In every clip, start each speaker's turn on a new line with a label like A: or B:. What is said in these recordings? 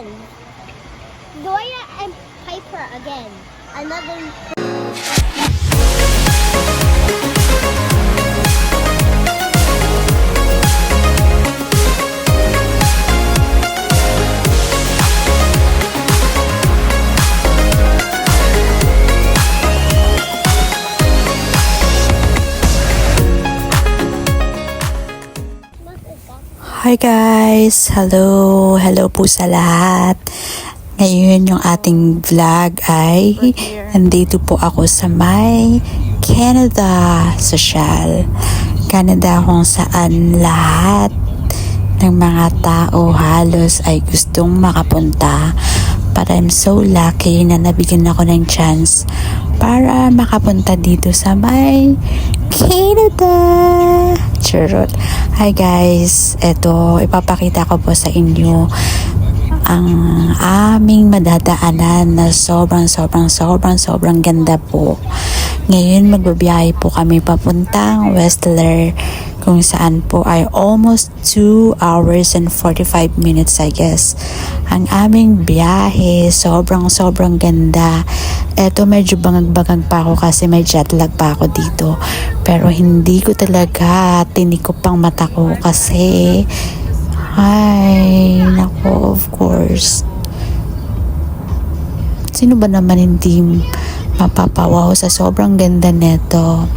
A: again. Doya and Piper again. Another.
B: Hi guys! Hello! Hello po sa lahat. Ngayon yung ating vlog ay nandito po ako sa may Canada Social. Canada kung saan lahat ng mga tao halos ay gustong makapunta. But I'm so lucky na nabigyan ako ng chance para makapunta dito sa may Canada. Charot. Hi guys, eto ipapakita ko po sa inyo ang aming madadaanan na sobrang ganda po. Ngayon magbabiyahe po kami papuntang Whistler kung saan po ay almost 2 hours and 45 minutes I guess. Ang aming biyahe, sobrang ganda. Eto medyo bangag-bangag pa ako kasi may jet lag pa ako dito. Pero hindi ko talaga tinikop pang mata ko kasi ay, nako, of course. Sino ba naman hindi mapapawaw sa sobrang ganda neto?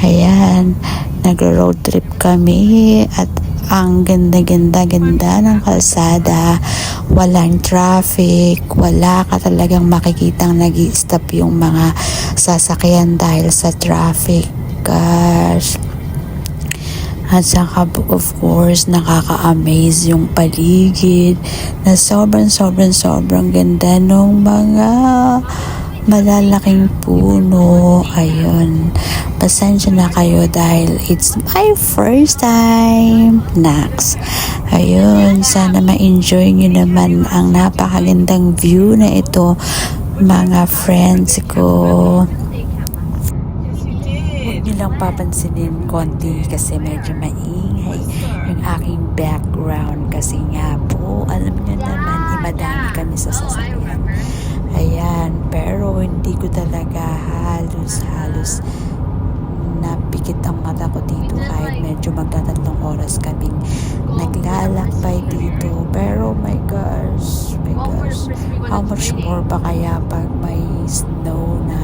B: Ayan, nagro-road trip kami at ang ganda ng kalsada. Walang traffic, wala ka talagang makikitang nag-i-stop yung mga sasakyan dahil sa traffic. Gosh. At saka of course nakaka-amaze yung paligid na sobrang ganda ng mga malalaking puno. Ayun, pasensya na kayo dahil it's my first time. Next. Ayun, sana ma-enjoy nyo naman ang napakagandang view na ito mga friends ko. Lang papansinin konti kasi medyo maingay yung aking background kasi nga po alam niyo naman madami kami sa sasakyan. Ayan, pero hindi ko talaga halos napikit ang mata ko dito kahit medyo magtatatlong oras kaming naglalakbay dito. Pero my gosh, how much more pa kaya pag may snow na?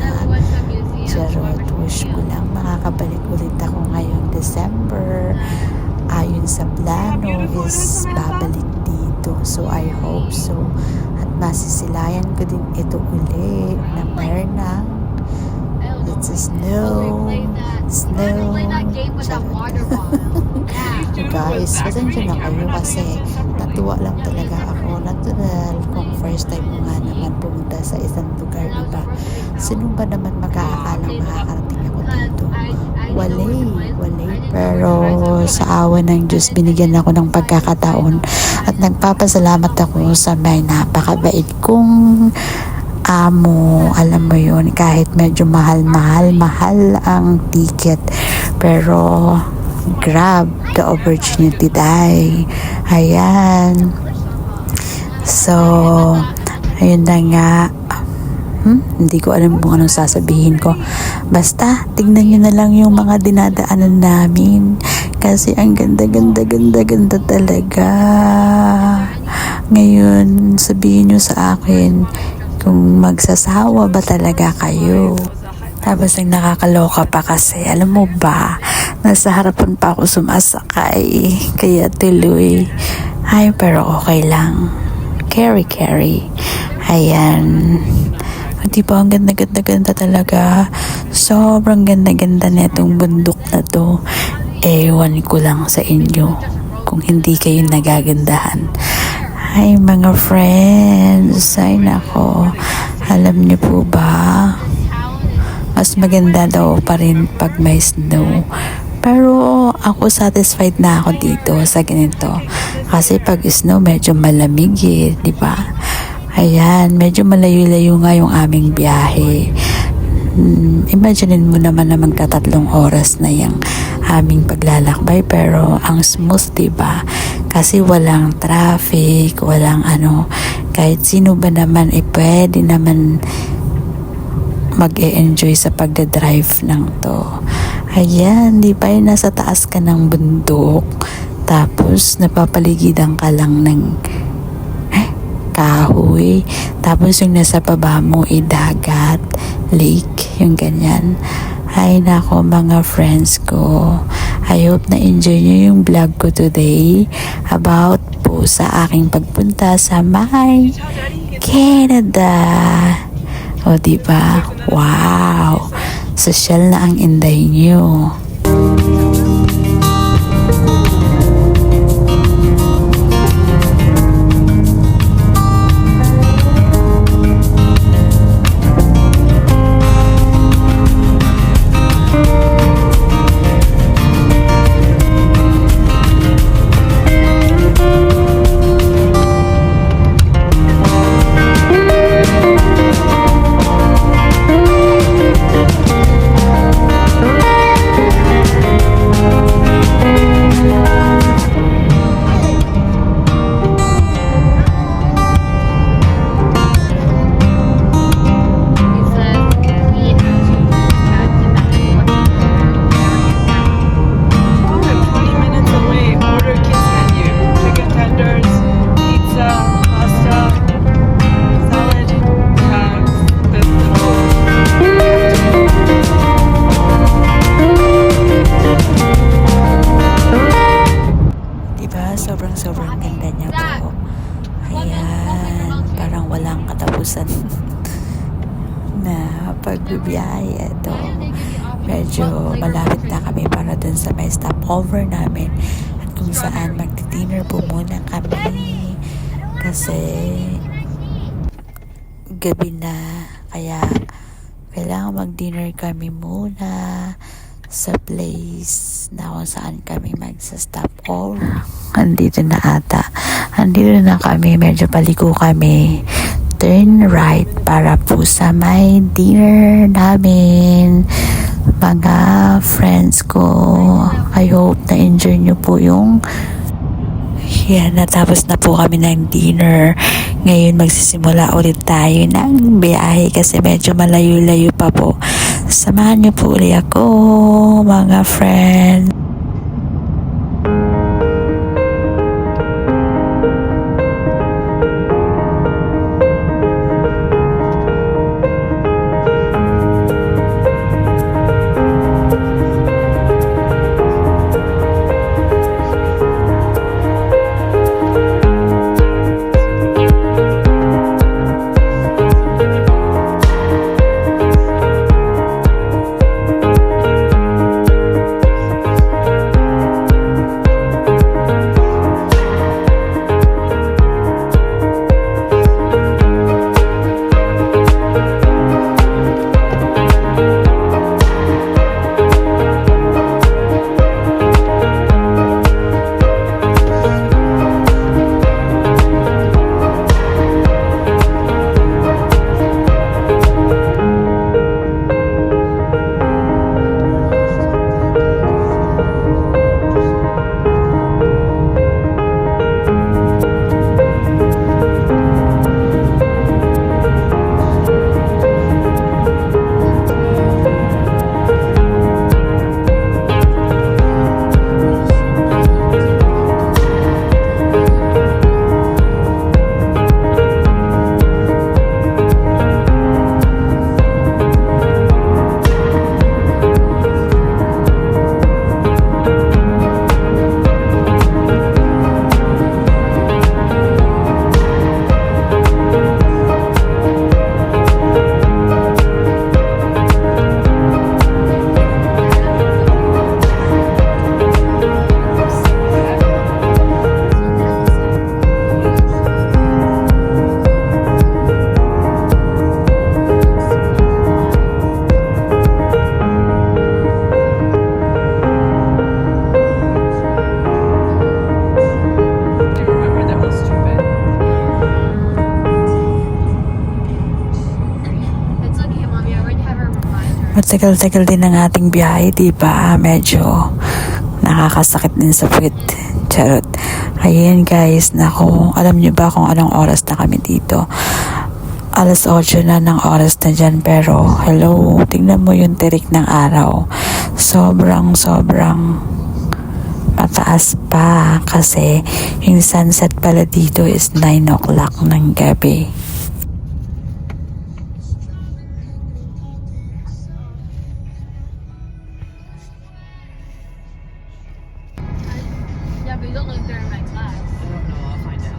B: Charot, wish ko lang makakabalik ulit ako ngayong December. Ayon sa plano is babalik dito. So I hope so. At masisilayan ko din ito uli na meron ng it's a snow. Guys, pasensya na kayo kasi natuwa lang talaga ako. Natural kung first time mo nga naman pumunta sa isang lugar, diba? Sino ba naman makakakalang makakarating ako dito? Walay. Pero sa awa ng Diyos, binigyan ako ng pagkakataon at nagpapasalamat ako sa may napakabait kong amo. Alam mo yun, kahit medyo mahal ang ticket, pero grab the opportunity day. Ayan. So, ayun na nga. Hindi ko alam kung anong sasabihin ko. Basta, tignan nyo na lang yung mga dinadaanan namin. Kasi ang ganda talaga. Ngayon, sabihin nyo sa akin kung magsasawa ba talaga kayo. Tapos ang nakakaloka pa kasi, alam mo ba, nasa harapan pa ako sumasakay. Kaya tuloy. Ay, pero okay lang. Carry. Ayan. Di ba, ang ganda talaga. Sobrang ganda na itong bundok na to. Ewan ko lang sa inyo kung hindi kayo nagagandahan. Ay, mga friends. Ay, nako. Alam niyo po ba, mas maganda daw pa rin pag may snow. Pero ako satisfied na ako dito sa ganito. Kasi pag snow, medyo malamig di ba? Ayan, medyo malayo-layo nga yung aming biyahe. Imaginein mo naman na magtatatlong oras na yung aming paglalakbay, pero ang smooth, diba? Kasi walang traffic, walang kahit sino ba naman pwede naman mag-e-enjoy sa pagdadrive ng to. Ayan, di ba yung nasa taas ka ng bundok, tapos napapaligidan ka lang ng kahoy, tapos yung nasa baba mo dagat, lake, yung ganyan. Ay nako mga friends ko, I hope na enjoy nyo yung vlog ko today about po sa aking pagpunta sa my Canada. O diba? Wow! Social na ang inday nyo. Sobrang ganda niya po. Ayan, parang walang katapusan na pagbibiyahe. Ito, medyo malapit na kami para dun sa may stopover namin at kung saan magdi-dinner po muna kami kasi gabi na, kaya kailangan mag-dinner kami muna sa place na kung saan kami magsa-stop over. Andito na ata. Andito na kami. Medyo paliko kami. Turn right para po sa may dinner namin. Mga friends ko, I hope na enjoy nyo po yung yan, natapos na po kami ng dinner. Ngayon magsisimula ulit tayo ng biyahe kasi medyo malayo-layo pa po. Samahan niyo po ulit ako, mga friend. Matagal-tagal din ang ating biyahe, diba? Medyo nakakasakit din sa puwit. Charot. Ayan guys, naku, alam niyo ba kung anong oras na kami dito? Alas 8 na ng oras na dyan, pero hello, tingnan mo yung tirik ng araw. Sobrang mataas pa kasi yung sunset pala dito is 9 o'clock ng gabi.
C: Yeah, but you don't live there in my class.
D: I don't know. I'll find out.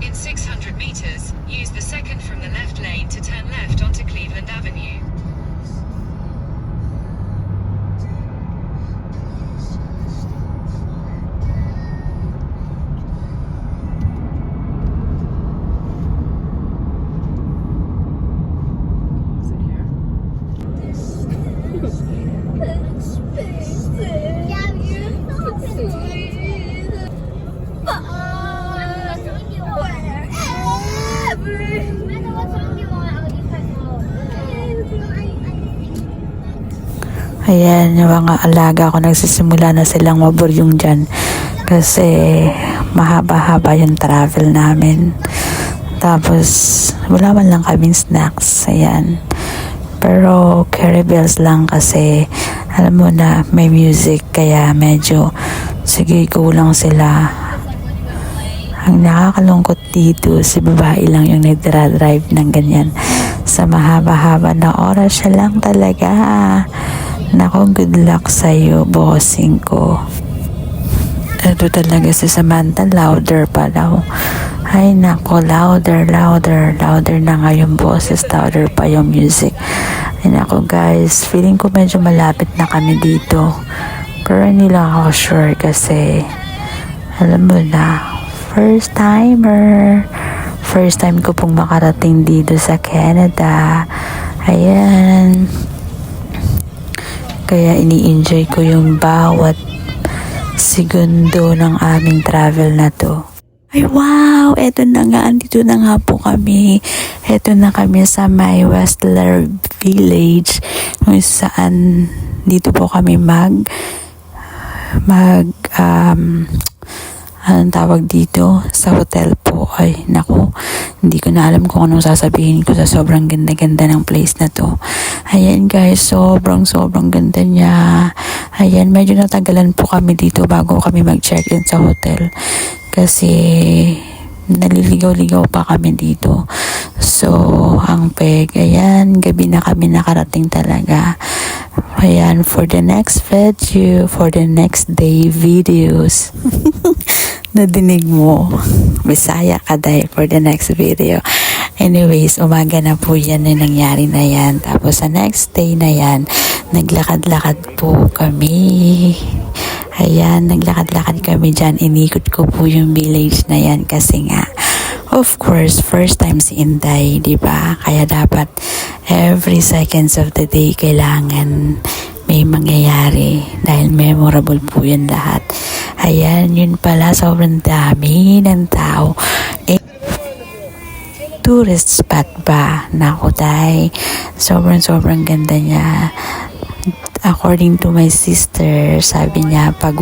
E: In 600 meters, use the second from the left lane to turn left onto Cleveland Avenue.
D: Is it here?
A: Yeah, you're so sweet. What song do you want? Amanda, what song do you want? I'll give her
B: Ayan, yung mga alaga ko nagsisimula na silang maburyong dyan kasi mahaba-haba yung travel namin. Tapos, wala man lang kaming snacks. Ayan. Pero, carry bells lang kasi alam mo na may music kaya medyo sige, kulang sila. Ang nakakalungkot dito, si babae lang yung nagdra-drive ng ganyan. Sa mahaba-haba na oras siya lang talaga. Nako, good luck sa'yo, bossing ko. Ito talaga si Samantha, louder pa daw. Ay nako, louder na nga yung boses, louder pa yung music. Ay nako guys, feeling ko medyo malapit na kami dito. Pero hindi lang ako sure kasi alam mo na, first time ko pong makarating dito sa Canada. Ayan. Kaya ini-enjoy ko yung bawat segundo ng aming travel na to. Ay wow! Eto na nga, andito na nga po kami. Eto na kami sa may Whistler Village kung saan dito po kami anong tawag dito sa hotel po. Ay naku, hindi ko na alam kung anong sasabihin ko sa sobrang ganda-ganda ng place na to. Ayan guys, sobrang ganda niya. Ayan, medyo natagalan po kami dito bago kami mag-check-in sa hotel kasi naliligaw-ligaw pa kami dito. So, ang peg, ayan, gabi na kami nakarating talaga. Ayan, for the next video, for the next day videos. Nadinig mo, Bisaya ka dahil for the next video. Anyways, umaga na po yan na nangyari na yan. Tapos sa next day na yan, naglakad-lakad po kami. Ayan, naglakad-lakad kami dyan. Inikot ko po yung village na yan kasi nga, of course, first time si Inday, di ba? Kaya dapat every seconds of the day kailangan may mangyayari dahil memorable po yun lahat. Ayan, yun pala, sobrang dami ng tao. Tourist spot ba? Naku, day. Sobrang ganda niya. According to my sister, sabi niya, pag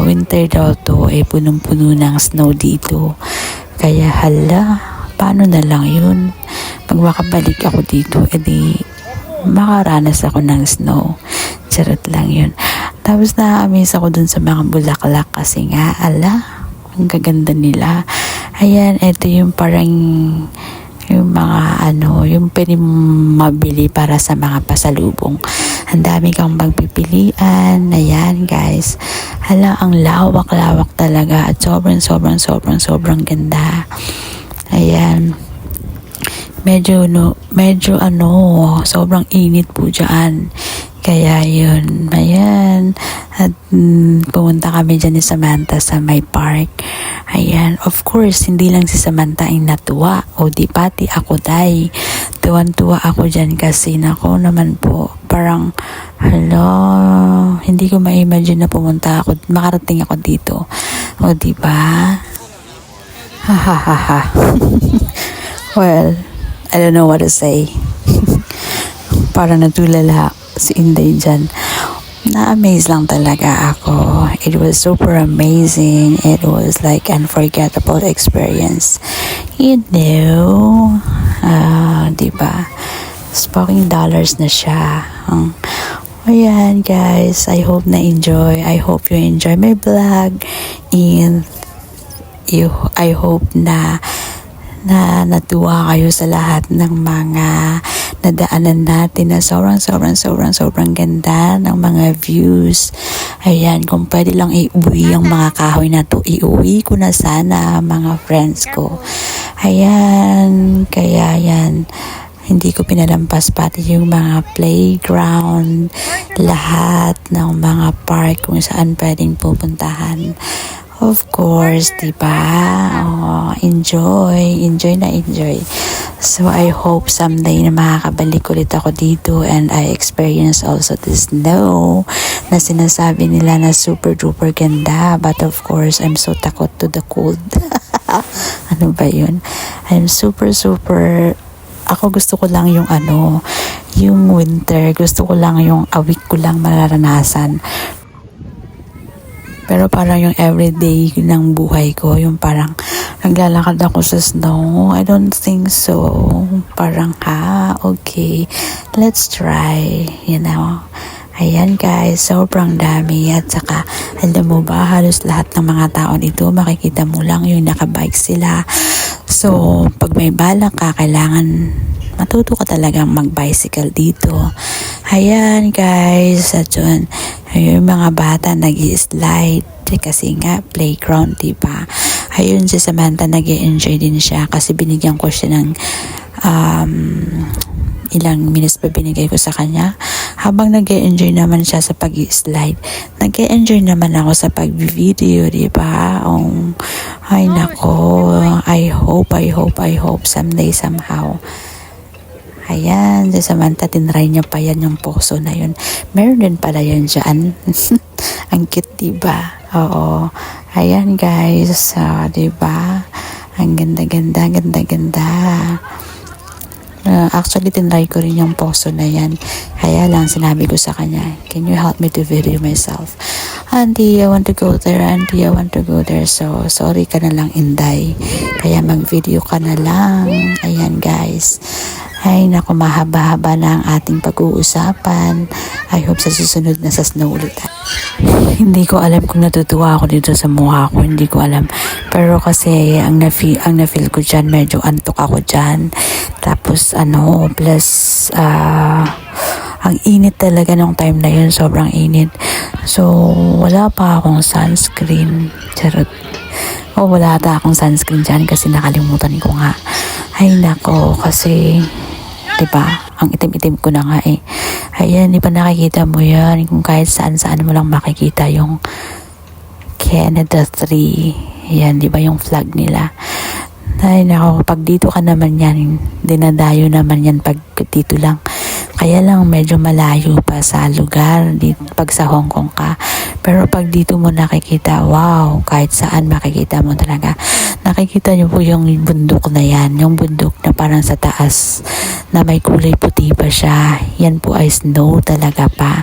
B: winter daw to, punong-puno ng snow dito. Kaya hala, paano na lang yun? Pag makabalik ako dito, makaranas ako ng snow. Charot lang yun. Tapos na-amaze ako dun sa mga bulaklak kasi nga, ang gaganda nila. Ayan, ito yung parang yung mga yung pwede mabili para sa mga pasalubong. Ang dami kang magpipilian. Ayan guys, ang lawak talaga at sobrang ganda. Ayan, medyo sobrang init po dyan. Kaya yun, ayan. At pumunta kami dyan ni Samantha sa may park. Ayan, of course, hindi lang si Samantha ang natuwa. O di pati ako, day. Tuwan-tuwa ako dyan kasi nako naman po. Parang, hindi ko ma-imagine na pumunta ako, makarating ako dito. O di ba? Well, I don't know what to say. Parang natulala si Inday dyan. Na-amaze lang talaga ako. It was super amazing. It was like unforgettable experience. You know, diba? Speaking dollars na siya. Ayan guys, I hope na enjoy. I hope you enjoy my vlog. And I hope na natuwa kayo sa lahat ng mga nadaanan natin na sobrang ganda ng mga views. Ayan, kung pwede lang iuwi yung mga kahoy na to, iuwi ko na sana mga friends ko. Ayan, kaya yan, hindi ko pinalampas pati yung mga playground, lahat ng mga park kung saan pwedeng pupuntahan. Of course, diba? Oh, enjoy na enjoy. So, I hope someday na makakabalik ulit ako dito and I experience also the snow na sinasabi nila na super duper ganda. But of course, I'm so takot to the cold. Ano ba yun? I'm super ako gusto ko lang yung yung winter. Gusto ko lang yung a week ko lang mararanasan. Pero parang yung everyday ng buhay ko, yung parang naglalakad ako sa snow, I don't think so. Parang, okay, let's try, you know. Ayan guys, sobrang dami. At saka, alam mo ba, halos lahat ng mga tao dito, makikita mo lang yung nakabike sila. So, pag may balak ka, kailangan matuto ka talagang mag-bicycle dito. Ayan guys, at yun, yung mga bata nag-i-slide kasi nga playground, diba? Ayun, si Samantha nag-i-enjoy din siya kasi binigyan ko siya ng ilang minutes pa binigay ko sa kanya. Habang nag-i-enjoy naman siya sa pag-i-slide, nag-i-enjoy naman ako sa pag-video, diba? Ay nako, I hope someday somehow. Ayan, si Samantha, tinry niya pa yan yung poso na yun. Meron din pala yan dyan. Ang cute, diba? Oo. Ayan, guys. Diba? Ang ganda-ganda. Actually, tinry ko rin yung poso na yan. Kaya lang, sinabi ko sa kanya, can you help me to video myself? Auntie, I want to go there. Auntie, I want to go there. So, sorry ka na lang, Inday. Kaya mag-video ka na lang. Ayan, guys. Ay, naku, mahaba-haba na ang ating pag-uusapan. I hope sa susunod na sa snow ulit. Hindi ko alam kung natutuwa ako dito sa mukha ko. Hindi ko alam. Pero kasi, ang na-feel ko dyan, medyo antok ako dyan. Tapos, plus, ang init talaga nung time na yun. Sobrang init. So, wala pa akong sunscreen. Charot. Wala ata akong sunscreen dyan kasi nakalimutan ko nga. Ay, nako, kasi diba? Ang itim-itim ko na nga eh. Ayan, di ba nakikita mo yan? Kung kahit saan-saan mo lang makikita yung Canada 3. Yan, di ba yung flag nila? Ay, nako, pag dito ka naman yan, dinadayo naman yan pag dito lang. Kaya lang medyo malayo pa sa lugar dito, pag sa Hong Kong ka. Pero pag dito mo nakikita, wow, kahit saan makikita mo talaga. Nakikita niyo po yung bundok na yan, yung bundok na parang sa taas na may kulay puti pa siya. Yan po ay snow talaga pa.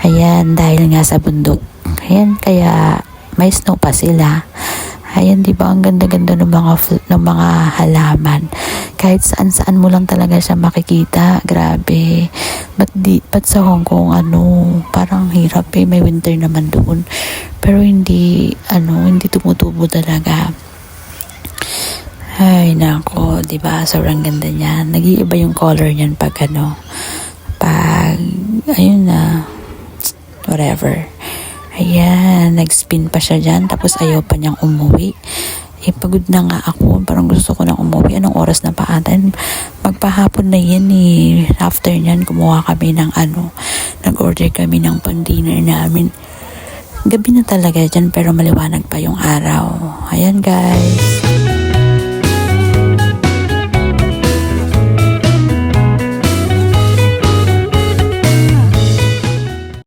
B: Ayan, dahil nga sa bundok. Ayan, kaya may snow pa sila. Ayan, di ba? Ang ganda-ganda ng mga halaman. Kahit saan-saan mo lang talaga siya makikita. Grabe. Ba't sa Hong Kong, parang hirap eh. May winter naman doon. Pero hindi tumutubo talaga. Ay, nako, di ba? Sobrang ganda niyan. Nag-iiba yung color niyan pag ayun na, whatever. Ayan, nag-spin pa siya dyan, tapos ayaw pa niyang umuwi. Pagod na nga ako, parang gusto ko nang umuwi. Anong oras na pa ata? Magpahapon na yan eh. After nyan, kumuha kami ng nag-order kami ng pang-dinner namin. Gabi na talaga dyan, pero maliwanag pa yung araw. Ayan guys.